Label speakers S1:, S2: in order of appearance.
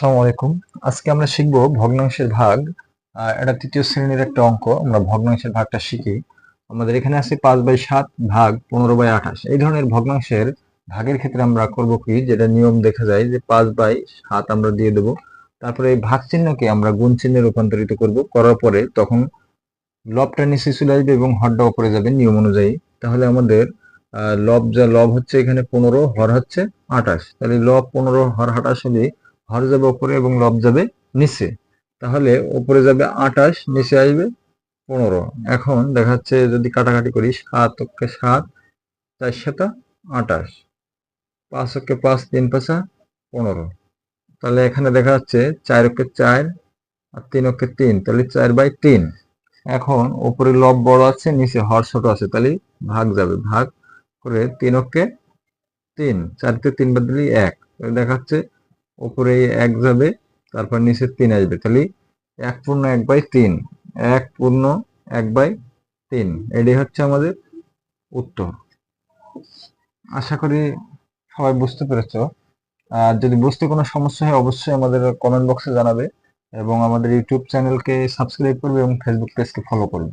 S1: আসসালামু আলাইকুম। আজকে আমরা শিখব ভগ্নাংশের ভাগ। এটা তৃতীয় শ্রেণীর একটা অঙ্ক। আমরা ভগ্নাংশের ভাগটা শিখি। আমাদের এখানে আছে 5/7 ভাগ 15/28। এই ধরনের ভগ্নাংশের ভাগের ক্ষেত্রে আমরা করব কি, যেটা নিয়ম দেখা যায় যে 5/7 আমরা দিয়ে দেব। তারপরে এই ভাগ চিহ্নকে আমরা গুণ চিহ্নে রূপান্তরিত করব। করার পরে তখন লবটা নিচে চলে আসবে এবং হরটা উপরে যাবে নিয়ম অনুযায়ী। তাহলে আমাদের লব হচ্ছে এখানে 15, হর হচ্ছে 28। তাহলে লব 15, হর 28 হলে হর যাবে উপরে এবং লব যাবে নিচে। তাহলে উপরে যাবে 28, নিচে আসবে 15। এখন দেখা যাচ্ছে যদি কাটাকাটি করি, 7 অক্ষে 7, 4 7 28, 5 অক্ষে 5, 3 5 15। তাহলে এখানে দেখা যাচ্ছে 4 অক্ষে 4 আর 3 অক্ষে 3, তাহলে 4/3। এখন উপরে লব বড় আছে, নিচে হর ছোট আছে, তাহলে ভাগ যাবে। ভাগ করে 3 অক্ষে 3, 4 তে 3 বাদ দিলে 1, তাহলে দেখা যাচ্ছে উপরে 1 যাবে, তারপর নিচে 3 আসবে, তাহলে 1/1/3, 1/1/3। এটাই হচ্ছে আমাদের উত্তর। আশা করি সবাই বুঝতে পেরেছ। আর যদি বুঝতে কোনো সমস্যা হয় অবশ্যই আমাদের কমেন্ট বক্সে জানাবে এবং আমাদের ইউটিউব চ্যানেলকে সাবস্ক্রাইব করবে এবং ফেসবুক পেজকে ফলো করবে।